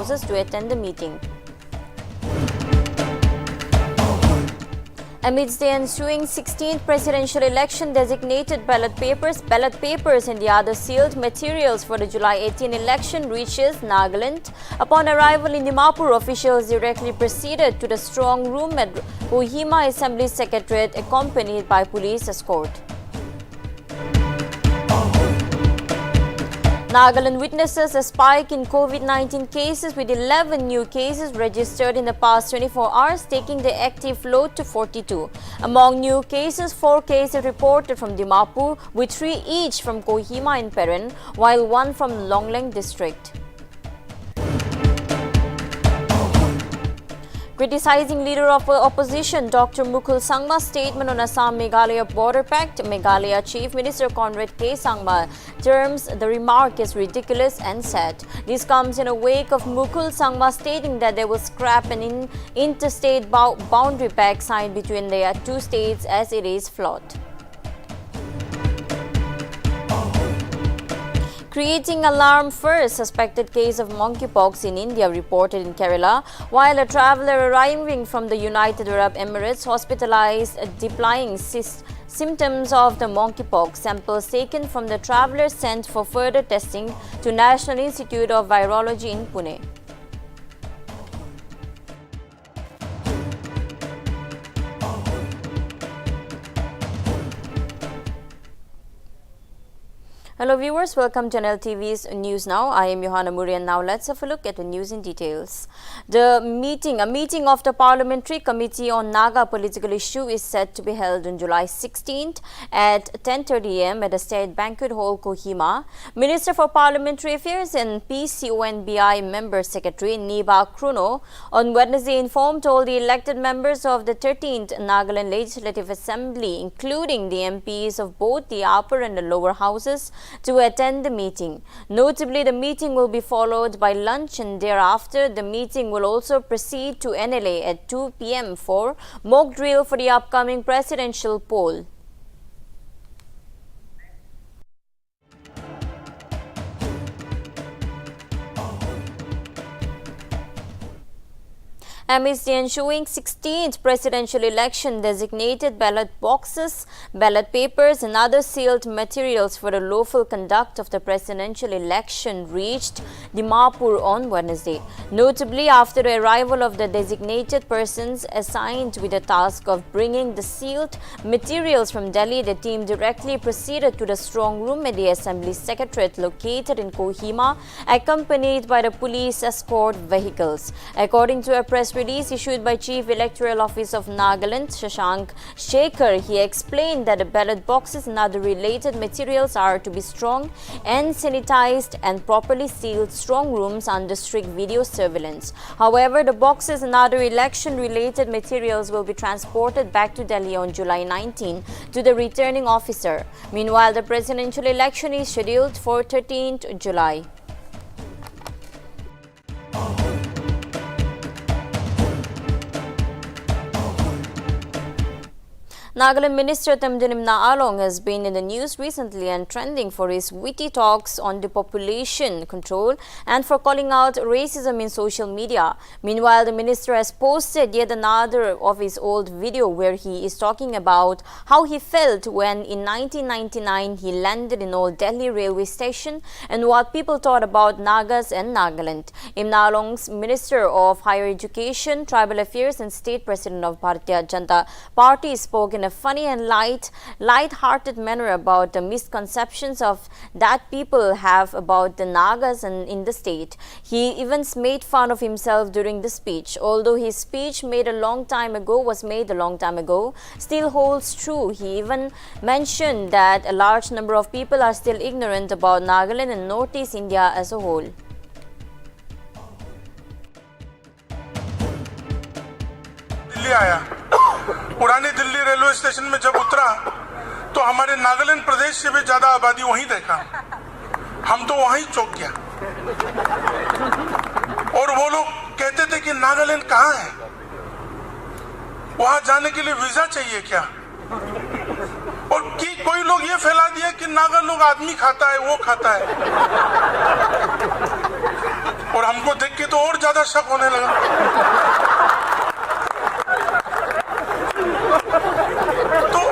houses to attend the meeting. Amidst the ensuing 16th presidential election, designated ballot papers and the other sealed materials for the July 18 election reaches Nagaland. Upon arrival in DIMAPUR, officials directly proceeded to the strong room at Kohima Assembly Secretariat accompanied by police escort. Nagaland witnesses a spike in COVID-19 cases with 11 new cases registered in the past 24 hours, taking the active load to 42. Among new cases, 4 cases reported from DIMAPUR, with 3 each from Kohima and Peren, while 1 from Lanka district. Criticizing leader of opposition Dr. Mukul Sangma's statement on Assam-Meghalaya border pact, Meghalaya Chief Minister Conrad K. Sangma terms the remark as ridiculous and sad. This comes in a wake of Mukul Sangma stating that they will scrap an interstate boundary pact signed between their 2 states as it is flawed. Creating alarm first, suspected case of monkeypox in India reported in Kerala, while a traveller arriving from the United Arab Emirates hospitalized displaying symptoms of the monkeypox. Samples taken from the traveller sent for further testing to National Institute of Virology in Pune. Hello viewers, welcome to Nltv's News Now. I am Johanna Muri and now let's have a look at the news in details. A meeting of the Parliamentary Committee on Naga Political Issue is set to be held on July 16th at 10:30 am at the State Banquet Hall, Kohima. Minister for Parliamentary Affairs and PCONBI Member Secretary Niba Kruno on Wednesday informed all the elected members of the 13th Nagaland Legislative Assembly, including the MPs of both the upper and the lower houses, to attend the meeting. Notably, the meeting will be followed by lunch, and thereafter the meeting will also proceed to NLA at 2 p.m. for mock drill for the upcoming presidential poll. Amidst the ensuing 16th presidential election, designated ballot boxes, ballot papers and other sealed materials for the lawful conduct of the presidential election reached DIMAPUR on Wednesday. Notably, after the arrival of the designated persons assigned with the task of bringing the sealed materials from Delhi, the team directly proceeded to the strong room at the Assembly Secretariat located in Kohima, accompanied by the police escort vehicles. According to a press release issued by Chief Electoral Office of Nagaland, Shashank Shekhar, he explained that the ballot boxes and other related materials are to be strong and sanitized and properly sealed strong rooms under strict video surveillance. However, the boxes and other election-related materials will be transported back to Delhi on July 19 to the returning officer. Meanwhile, the presidential election is scheduled for 13th July. Nagaland Minister Temjanimna Along has been in the news recently and trending for his witty talks on depopulation control and for calling out racism in social media. Meanwhile, the minister has posted yet another of his old video where he is talking about how he felt when in 1999 he landed in Old Delhi railway station and what people thought about Nagas and Nagaland. Imna Along's Minister of Higher Education, Tribal Affairs and State President of Bharatiya Janata Party spoke in a funny and light-hearted manner about the misconceptions of that people have about the Nagas and in the state. He even made fun of himself during the speech. Although his speech was made a long time ago, still holds true. He even mentioned that a large number of people are still ignorant about Nagaland and Northeast India as a whole. पुरानी Delhi railway station में जब उतरा तो हमारे नागालैंड प्रदेश से भी ज्यादा आबादी वहीं देखा। हम तो वहीं चौंक गया और वो लोग कहते थे कि नागालैंड कहाँ है, वहां जाने के लिए वीजा चाहिए क्या, और कोई लोग ये फैला दिया कि नागा लोग आदमी खाता है, वो खाता है। और हमको देख के तो और ज्यादा शक होने लगा। तो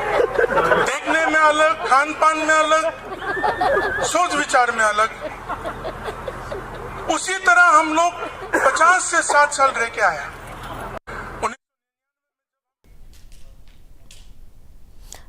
देखने में अलग, खान पान में अलग, सोच विचार में अलग। उसी तरह हम लोग 50 से 60 साल रह के आया।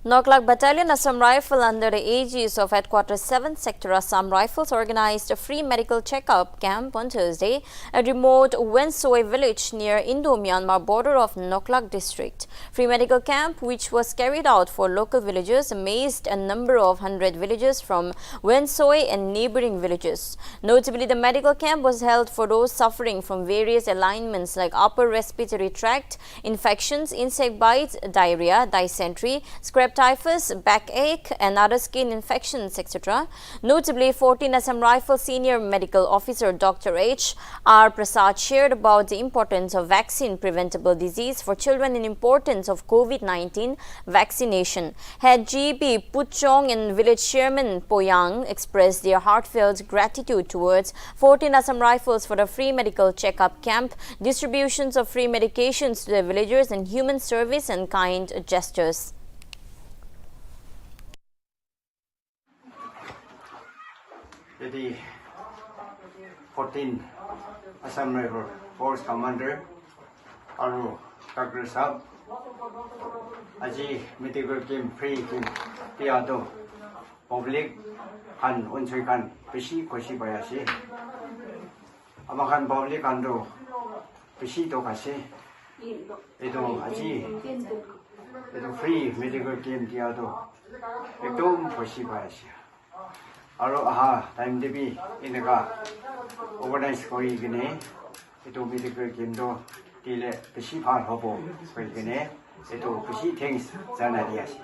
Noklak Battalion Assam Rifle under the aegis of Headquarters 7th Sector Assam Rifles organized a free medical checkup camp on Thursday at remote Wensoi village near Indo-Myanmar border of Noklak district. Free medical camp, which was carried out for local villagers, amazed a number of 100 villagers from Wensoi and neighboring villages. Notably, the medical camp was held for those suffering from various ailments like upper respiratory tract infections, insect bites, diarrhea, dysentery, scrap typhus, backache and other skin infections, etc. Notably, 14 Assam Rifle Senior Medical Officer Dr. H. R. Prasad shared about the importance of vaccine-preventable disease for children and importance of COVID-19 vaccination. Head GB Puchong and Village Chairman Poyang expressed their heartfelt gratitude towards 14 Assam Rifles for the free medical checkup camp, distributions of free medications to the villagers and human service and kind gestures. The 14 Assam Rifle Force Commander Aru Dr. Sab Aji medical camp free camp Piado public Han Unsui Kan Pishi Koshi Bayashi Amakan public Ando Pishi Tokasi Edo Aji Edo free medical camp Piado Ekdom Koshi Bayashi Aro aha time debi inaga organize kori gine ito medical kendo tile beshi phar hobo koi gine ito beshi things jana diasi.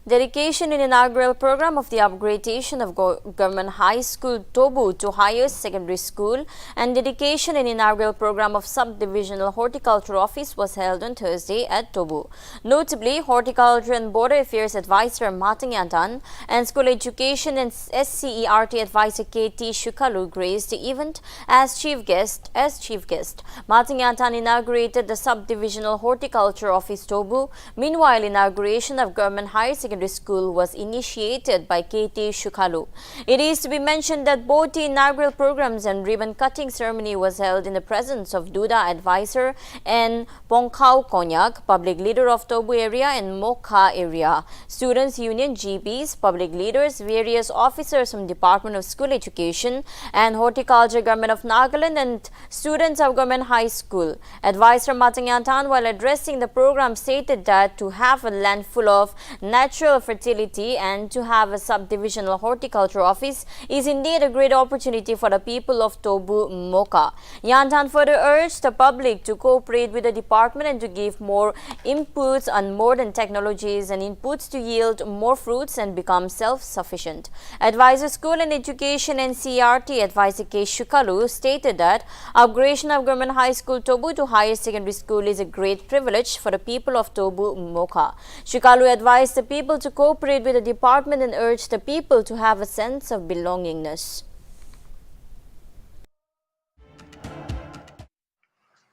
Dedication in inaugural program of the upgradation of Government High School Tobu to Higher Secondary School and dedication in inaugural program of Subdivisional Horticulture Office was held on Thursday at Tobu. Notably, Horticulture and Border Affairs Advisor Mating Yantan and School Education and SCERT Advisor KT Shukalu graced the event as chief guest. Mating Yantan inaugurated the Subdivisional Horticulture Office Tobu. Meanwhile, inauguration of Government Higher Secondary School was initiated by KT Shukalu. It is to be mentioned that both the inaugural programs and ribbon cutting ceremony was held in the presence of Duda Advisor and Pongkau Konyak, public leader of Tobu area and Mokha area, Students Union GBs, public leaders, various officers from Department of School Education and Horticulture Government of Nagaland and students of Government High School. Advisor Matangyantan, while addressing the program, stated that to have a land full of natural fertility and to have a subdivisional horticulture office is indeed a great opportunity for the people of Tobu Moka. Yantan further urged the public to cooperate with the department and to give more inputs on modern technologies and inputs to yield more fruits and become self-sufficient. Advisor School and Education and CRT Advisor K. Shukalu stated that upgradation of Government High School Tobu to Higher Secondary School is a great privilege for the people of Tobu Moka. Shukalu advised the people to cooperate with the department and urged the people to have a sense of belongingness.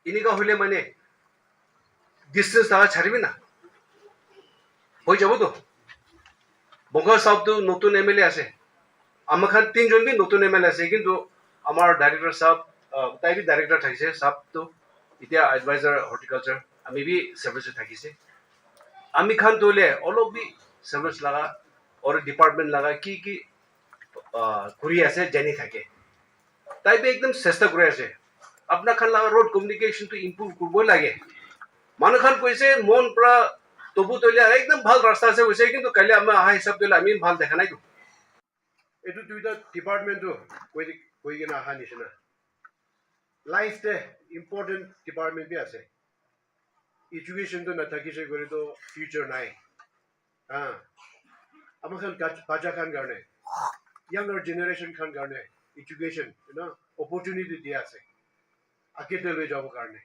इनिका हुले मने distance तागा छारिबे ना হই যাব তো বঙ্গা সাহেব তো নতুন MLA আছে আমাখান তিনজন বি নতুন এমএলএ আছে কিন্তু আমার ডাইরেক্টর সাহেব তাই বি ডাইরেক্টর থাকিছে সাহেব তো ইতিয়া এডভাইজার হর্টিকালচার আমি বি সার্ভিসে থাকিছে আমি খান তোলে অলপ বি সার্ভিস লাগা और ডিপার্টমেন্ট লাগা কি কি ঘুরি আছে জানি থাকে তাই বি একদম চেষ্টা করে আছে अपना खान लगा रोड कम्युनिकेशन तो इम्प्रूव करबो लागे मान खान कइसे मन प्रा तबु तले एकदम ভাল रास्ता से होइसे किंतु काले हम आहा हिसाब तले आमी ভাল দেখা নাই তো एटु दुइटा डिपार्टमेंट तो कोइ गेना आहा निसना लाइफ ते इंपोर्टेंट डिपार्टमेंट भी আছে एजुकेशन तो न থাকিছে করে তো फ्यूचर নাই हां हम खान बाजा खान गाने यंगर जनरेशन खान गाने एजुकेशन यू नो अपॉर्चुनिटी दिया আছে आगे ले जाओ करने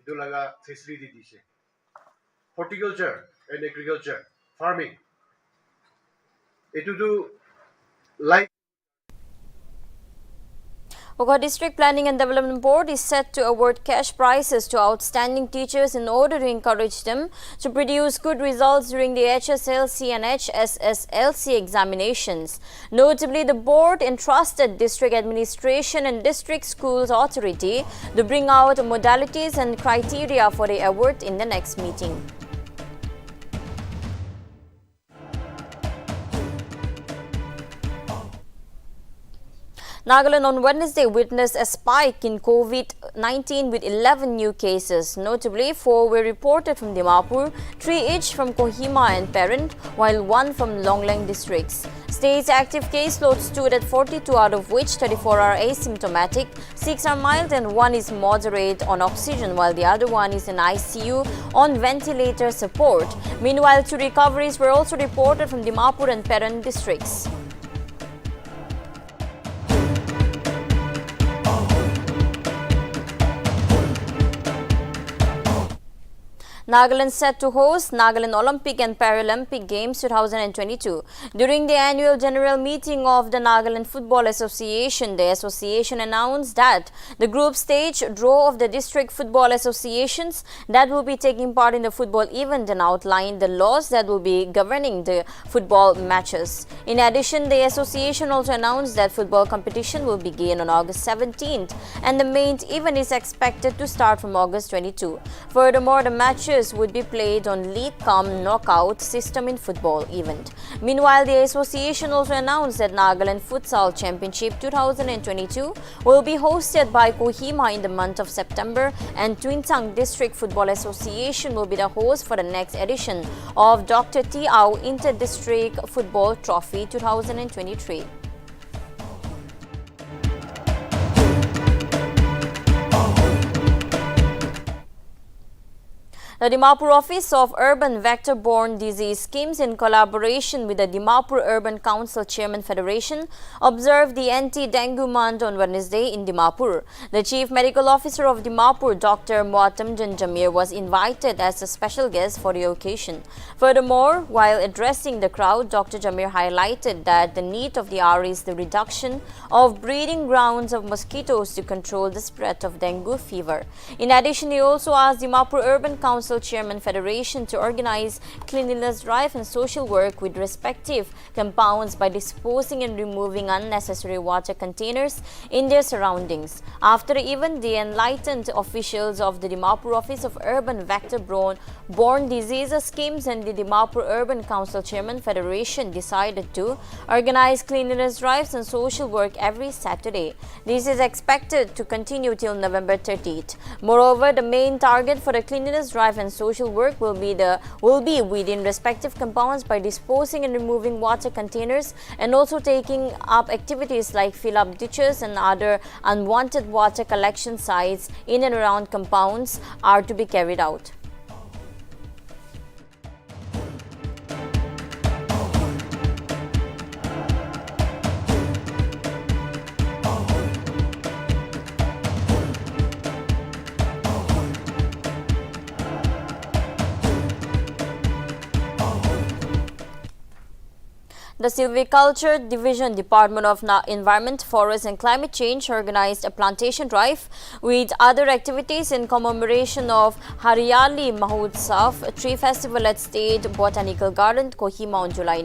इधर लगा फैसिलिटी दी से horticulture and agriculture farming इतु तो like Bogor District Planning and Development Board is set to award cash prizes to outstanding teachers in order to encourage them to produce good results during the HSLC and HSSLC examinations. Notably, the board entrusted District Administration and District Schools Authority to bring out modalities and criteria for the award in the next meeting. Nagaland on Wednesday witnessed a spike in COVID-19 with 11 new cases. Notably, 4 were reported from DIMAPUR, 3 each from Kohima and Parent, while 1 from Longlang districts. State's active caseload stood at 42, out of which 34 are asymptomatic, 6 are mild and 1 is moderate on oxygen, while the other 1 is in ICU on ventilator support. Meanwhile, 2 recoveries were also reported from DIMAPUR and Parent districts. Nagaland set to host Nagaland Olympic and Paralympic Games 2022. During the annual general meeting of the Nagaland Football Association, the association announced that the group stage draw of the district football associations that will be taking part in the football event and outlined the laws that will be governing the football matches. In addition, the association also announced that football competition will begin on August 17th and the main event is expected to start from August 22. Furthermore, the matches would be played on league cum knockout system in football event. Meanwhile, the association also announced that Nagaland Futsal Championship 2022 will be hosted by Kohima in the month of September, and Tuintang District Football Association will be the host for the next edition of Dr. T. Au Inter-District Football Trophy 2023. The DIMAPUR Office of Urban Vector-Borne Disease Schemes, in collaboration with the DIMAPUR Urban Council Chairman Federation, observed the anti-dengue month on Wednesday in DIMAPUR. The Chief Medical Officer of DIMAPUR, Dr. Muatamjan Jamir, was invited as a special guest for the occasion. Furthermore, while addressing the crowd, Dr. Jamir highlighted that the need of the hour is the reduction of breeding grounds of mosquitoes to control the spread of dengue fever. In addition, he also asked DIMAPUR Urban Council Chairman Federation to organize cleanliness drive and social work with respective compounds by disposing and removing unnecessary water containers in their surroundings. After the event, the enlightened officials of the DIMAPUR Office of Urban Vector-Borne Diseases Schemes and the DIMAPUR Urban Council Chairman Federation decided to organize cleanliness drives and social work every Saturday. This is expected to continue till November 30th. Moreover, the main target for the cleanliness drive and social work will be within respective compounds by disposing and removing water containers, and also taking up activities like fill up ditches and other unwanted water collection sites in and around compounds are to be carried out. The Silviculture Division, Department of Environment, Forest and Climate Change organized a plantation drive with other activities in commemoration of Hariyali Mahotsav tree festival at State Botanical Garden, Kohima on July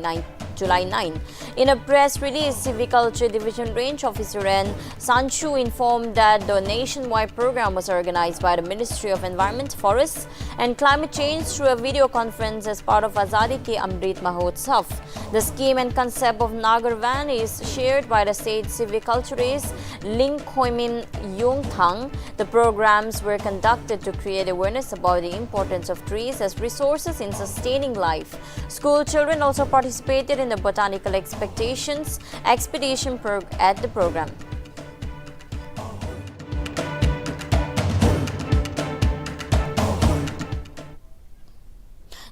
9. In a press release, Silviculture Division Range Officer N. Sanchu informed that the nationwide program was organized by the Ministry of Environment, Forests and Climate Change through a video conference as part of Azadi Ke Amrit Mahotsav. The scheme and concept of Nagar Van is shared by the state civiculturist Ling Khoimin Yongthang. The programs were conducted to create awareness about the importance of trees as resources in sustaining life. School children also participated in the botanical expedition at the program.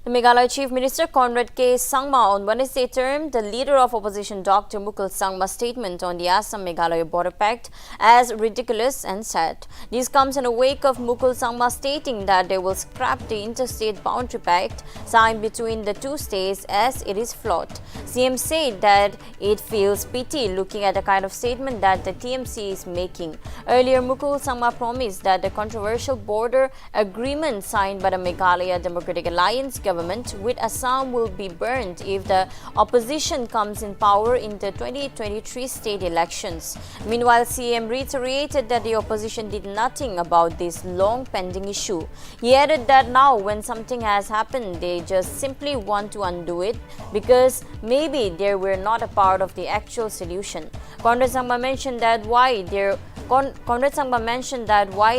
The Meghalaya Chief Minister Conrad K. Singma on Wednesday termed the leader of opposition Dr. Mukul Sangma's statement on the Assam-Meghalaya border pact as ridiculous and sad. This comes in the wake of Mukul Sangma stating that they will scrap the interstate boundary pact signed between the two states as it is flawed. CM said that it feels pity looking at the kind of statement that the TMC is making. Earlier, Mukul Sangma promised that the controversial border agreement signed by the Meghalaya Democratic Alliance government with Assam will be burned if the opposition comes in power in the 2023 state elections. Meanwhile, CM reiterated that the opposition did nothing about this long pending issue. He added that now when something has happened, they just simply want to undo it because maybe they were not a part of the actual solution. Conrad Sangma mentioned that why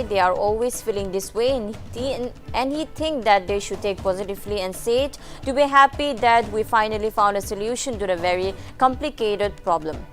they are always feeling this way, and he thinks that they should take positively and say it to be happy that we finally found a solution to the very complicated problem.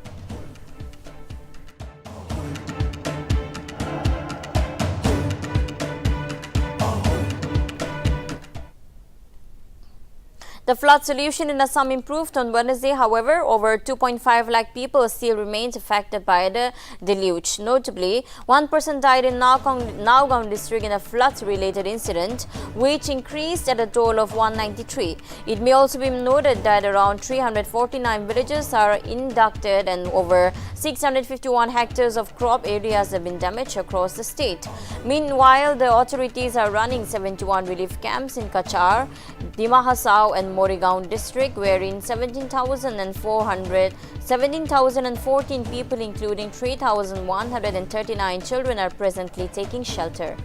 The flood solution in Assam improved on Wednesday. However, over 2.5 lakh people still remain affected by the deluge. Notably, one person died in Nagaland district in a flood-related incident, which increased at a total of 193. It may also be noted that around 349 villages are inundated and over 651 hectares of crop areas have been damaged across the state. Meanwhile, the authorities are running 71 relief camps in Kachar, Dimahasao and Morigaon district, wherein 17,014 people including 3,139 children are presently taking shelter.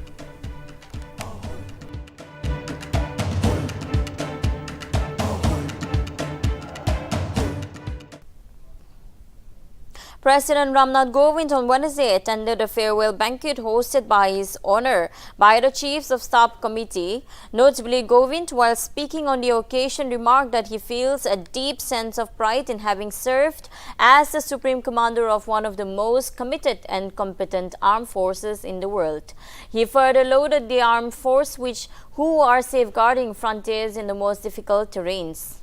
President Ramnath Kovind on Wednesday attended a farewell banquet hosted by his honor by the Chiefs of Staff Committee. Notably, Kovind, while speaking on the occasion, remarked that he feels a deep sense of pride in having served as the Supreme Commander of one of the most committed and competent armed forces in the world. He further lauded the armed force who are safeguarding frontiers in the most difficult terrains.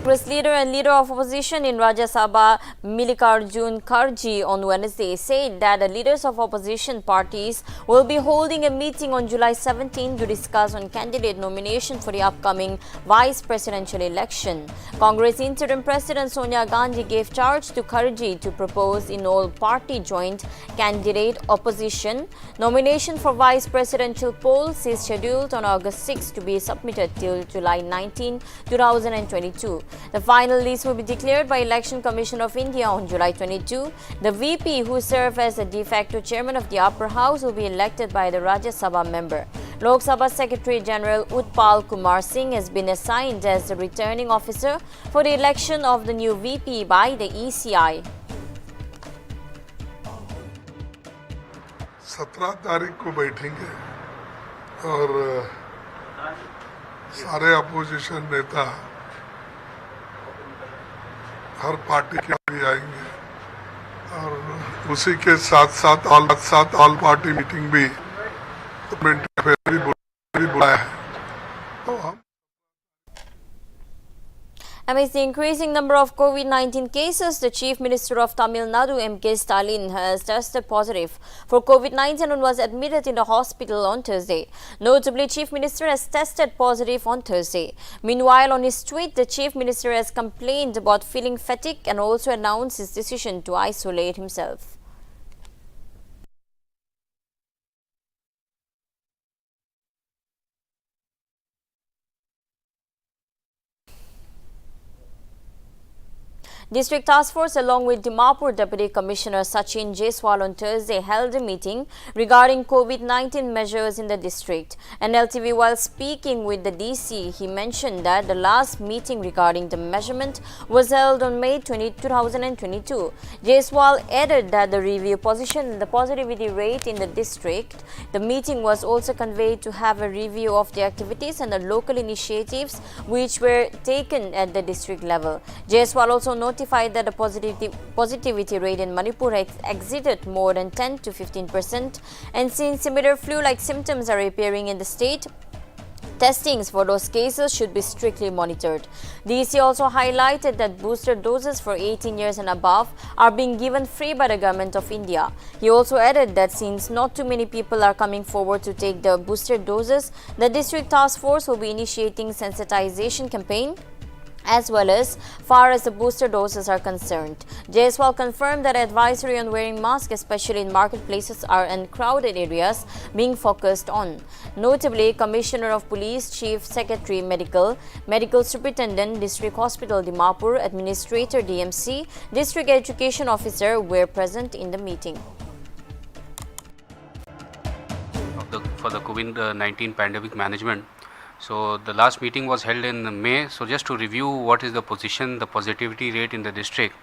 Congress leader and leader of opposition in Rajya Sabha Mallikarjun Kharge on Wednesday said that the leaders of opposition parties will be holding a meeting on July 17 to discuss on candidate nomination for the upcoming vice presidential election. Congress interim president Sonia Gandhi gave charge to Kharge to propose in all party joint candidate opposition. Nomination for vice presidential polls is scheduled on August 6 to be submitted till July 19, 2022. The final list will be declared by Election Commission of India on July 22. The VP, who served as the de facto chairman of the upper house, will be elected by the Rajya Sabha member. Lok Sabha Secretary General Utpal Kumar Singh has been assigned as the returning officer for the election of the new VP by the ECI. 17 तारीख को बैठेंगे और सारे opposition नेता हर party के भी आएंगे और उसी के साथ साथ ऑल पार्टी मीटिंग भी बुलाया है तो हम Amidst the increasing number of COVID-19 cases, the Chief Minister of Tamil Nadu, M.K. Stalin, has tested positive for COVID-19 and was admitted in the hospital on Thursday. Notably, Chief Minister has tested positive on Thursday. Meanwhile, on his tweet, the Chief Minister has complained about feeling fatigue and also announced his decision to isolate himself. District Task Force along with DIMAPUR Deputy Commissioner Sachin Jaiswal on Thursday held a meeting regarding COVID-19 measures in the district. Nltv, while speaking with the DC, he mentioned that the last meeting regarding the measurement was held on May 20, 2022. Jaiswal added that the review position and the positivity rate in the district. The meeting was also conveyed to have a review of the activities and the local initiatives which were taken at the district level. Jaiswal also noted notified that the positivity rate in Manipur has exited more than 10 to 15%, and since similar flu-like symptoms are appearing in the state, testings for those cases should be strictly monitored. The EC also highlighted that booster doses for 18 years and above are being given free by the Government of India. He also added that since not too many people are coming forward to take the booster doses, the District Task Force will be initiating sensitization campaign as well as far as the booster doses are concerned. Jaiswal confirmed that advisory on wearing masks, especially in marketplaces and crowded areas, being focused on. Notably, Commissioner of Police, Chief Secretary Medical, Medical Superintendent, District Hospital DIMAPUR, Administrator DMC, District Education Officer were present in the meeting. For the COVID-19 pandemic management. So the last meeting was held in May. So just to review what is the position, the positivity rate in the district,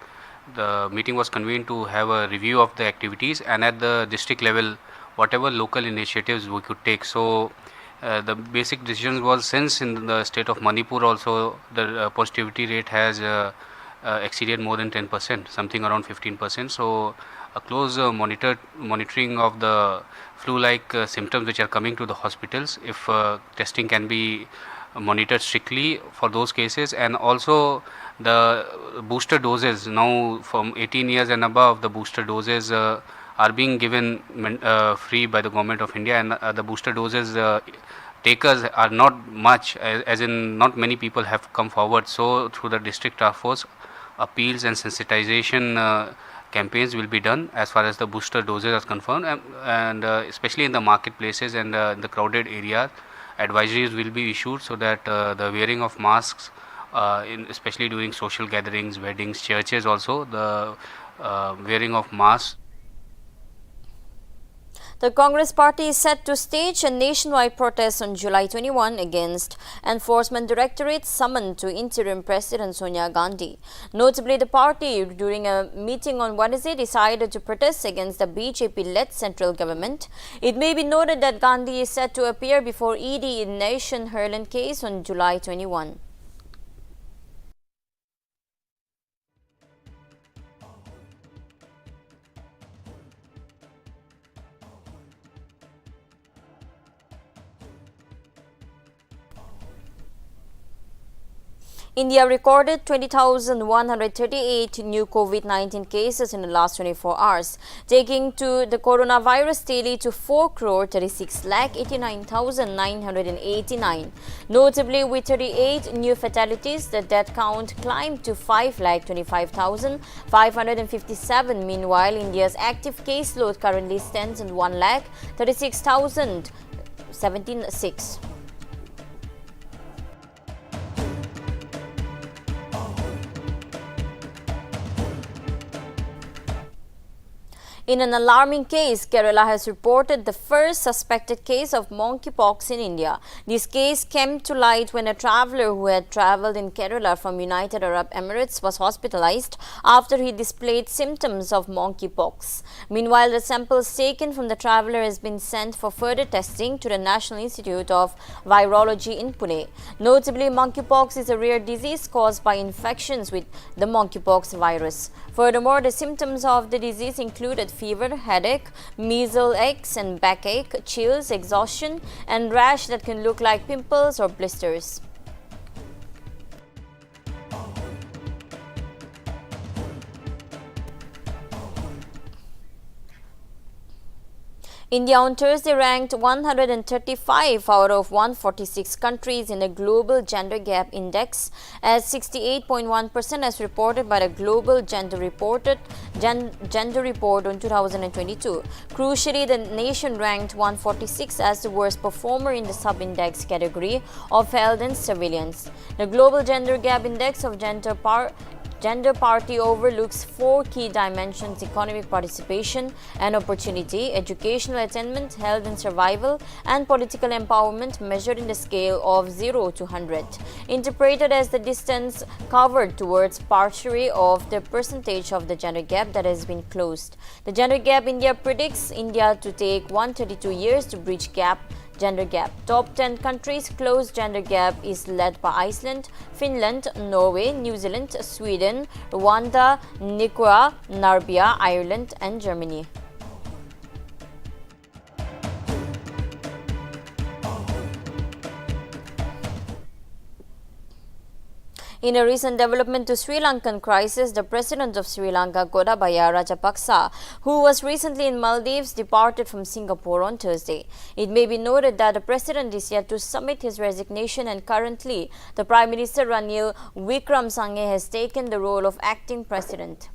the meeting was convened to have a review of the activities and at the district level, whatever local initiatives we could take. So the basic decision was, since in the state of Manipur also the positivity rate has exceeded more than 10%, something around 15%. So a close monitoring of the flu-like symptoms which are coming to the hospitals, if testing can be monitored strictly for those cases, and also the booster doses, now from 18 years and above, the booster doses are being given free by the Government of India, and the booster doses takers are not much, as in not many people have come forward. So through the District Task Force, appeals and sensitization campaigns will be done as far as the booster doses are confirmed, and especially in the marketplaces and in the crowded areas, advisories will be issued so that the wearing of masks, especially during social gatherings, weddings, churches also, the wearing of masks. The Congress party is set to stage a nationwide protest on July 21 against Enforcement Directorate summoned to interim President Sonia Gandhi. Notably, the party, during a meeting on Wednesday, decided to protest against the BJP-led central government. It may be noted that Gandhi is set to appear before ED in Nation Herland case on July 21. India recorded 20,138 new COVID-19 cases in the last 24 hours, taking to the coronavirus daily to 4,36,89,989. Notably, with 38 new fatalities, the death count climbed to 5,25,557. Meanwhile, India's active caseload currently stands at 1,36,076. In an alarming case, Kerala has reported the first suspected case of monkeypox in India. This case came to light when a traveller who had travelled in Kerala from United Arab Emirates was hospitalized after he displayed symptoms of monkeypox. Meanwhile, the samples taken from the traveller has been sent for further testing to the National Institute of Virology in Pune. Notably, monkeypox is a rare disease caused by infections with the monkeypox virus. Furthermore, the symptoms of the disease included fever, headache, measles, aches and backache, chills, exhaustion, and rash that can look like pimples or blisters. India on Thursday ranked 135 out of 146 countries in the Global Gender Gap Index as 68.1% as reported by the Global Gender Report on 2022. Crucially, the nation ranked 146 as the worst performer in the sub-index category of health and surveillance. The Global Gender Gap Index of Gender Party overlooks four key dimensions: economic participation and opportunity, educational attainment, health and survival, and political empowerment, measured in the scale of 0 to 100. Interpreted as the distance covered towards partially of the percentage of the gender gap that has been closed. The Gender Gap India predicts India to take 132 years to bridge gap gender gap. Top 10 countries closed gender gap is led by Iceland, Finland, Norway, New Zealand, Sweden, Rwanda, Nicaragua, Serbia, Ireland and Germany. In a recent development to Sri Lankan crisis, the President of Sri Lanka, Gotabaya Rajapaksa, who was recently in Maldives, departed from Singapore on Thursday. It may be noted that the President is yet to submit his resignation, and currently the Prime Minister Ranil Wickremesinghe has taken the role of acting President.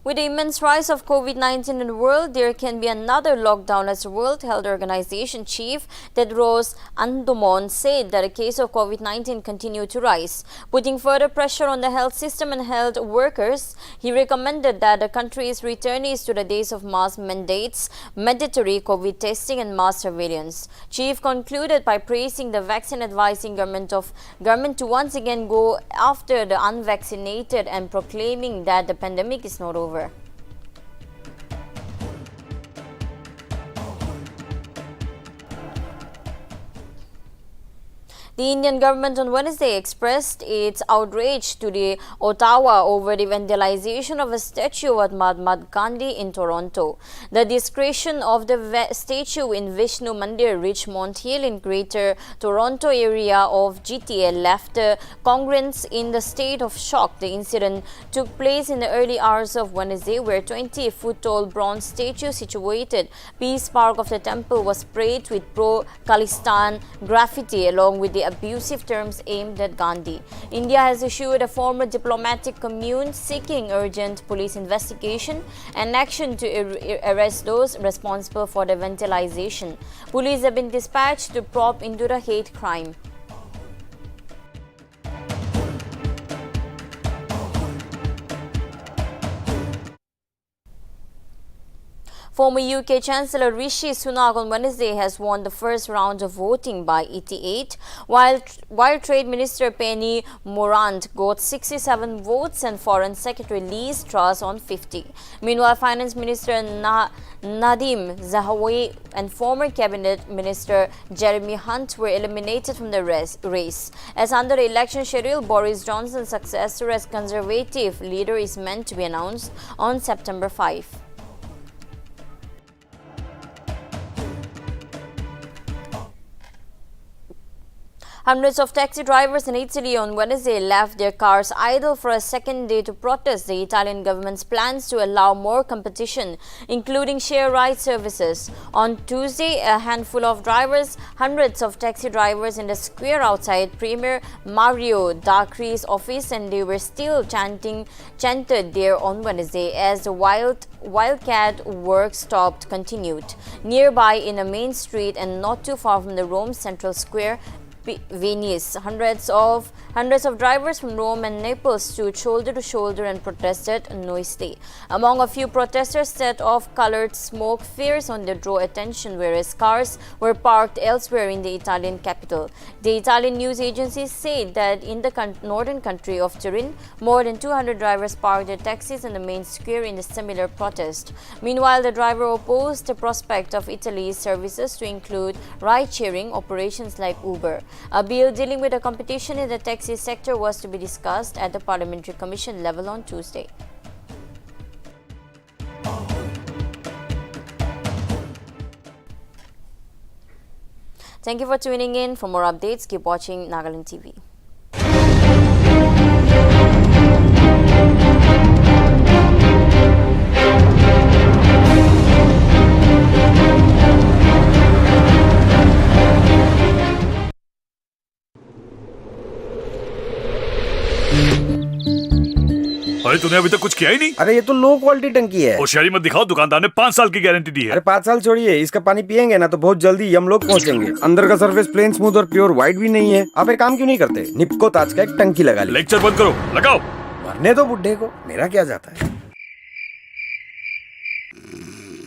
With the immense rise of COVID-19 in the world, there can be another lockdown, as the World Health Organization chief Tedros Adhanom said that the case of COVID-19 continued to rise. Putting further pressure on the health system and health workers, he recommended that the country's returnees to the days of mask mandates, mandatory COVID testing and mass surveillance. Chief concluded by praising the vaccine, advising government to once again go after the unvaccinated and proclaiming that the pandemic is not over. The Indian government on Wednesday expressed its outrage to the Ottawa over the vandalization of a statue at Mahatma Gandhi in Toronto. The desecration of the statue in Vishnu Mandir, Richmond Hill in Greater Toronto area of GTA left Congolans in the state of shock. The incident took place in the early hours of Wednesday, where 20-foot-tall bronze statue situated Peace Park of the temple was sprayed with pro-Khalistan graffiti along with the abusive terms aimed at Gandhi. India has issued a formal diplomatic commune seeking urgent police investigation and action to arrest those responsible for the vandalization. Police have been dispatched to probe into the hate crime. Former UK Chancellor Rishi Sunak on Wednesday has won the first round of voting by 88, while Trade Minister Penny Mordaunt got 67 votes and Foreign Secretary Liz Truss on 50. Meanwhile, Finance Minister Nadhim Zahawi and former Cabinet Minister Jeremy Hunt were eliminated from the race. As under the election schedule, Boris Johnson's successor as Conservative leader is meant to be announced on September 5. Hundreds of taxi drivers in Italy on Wednesday left their cars idle for a second day to protest the Italian government's plans to allow more competition, including share ride services. On Tuesday, a handful of drivers, hundreds of taxi drivers in the square outside Premier Mario D'Acri's office, and they were still chanted there on Wednesday as the wildcat work stopped continued. Nearby in a main street and not too far from the Rome Central Square, Venice, hundreds of drivers from Rome and Naples stood shoulder to shoulder and protested noisily. Among a few protesters set off colored smoke flares on the draw attention, whereas cars were parked elsewhere in the Italian capital. The Italian news agencies say that in the northern country of Turin, more than 200 drivers parked their taxis in the main square in a similar protest. Meanwhile, the driver opposed the prospect of Italy's services to include ride-sharing operations like Uber. A bill dealing with the competition in the taxi sector was to be discussed at the Parliamentary Commission level on Tuesday. Thank you for tuning in. For more updates, keep watching Nagaland TV. अरे तूने अभी तक कुछ किया ही नहीं। अरे ये तो लो क्वालिटी टंकी है। होशियारी मत दिखाओ, दुकानदार ने 5 साल की गारंटी दी है। अरे 5 साल छोड़िए, इसका पानी पियेंगे ना तो बहुत जल्दी हम लोग पहुँचेंगे। अंदर का सरफेस प्लेन, स्मूथ और प्योर व्हाइट भी नहीं है। आप एक काम क्यों नहीं करते, निप्को ताज का एक टंकी लगा लीजिए। लेक्चर बंद करो, लगाओ। मरने दो बुड्ढे को, मेरा क्या जाता है।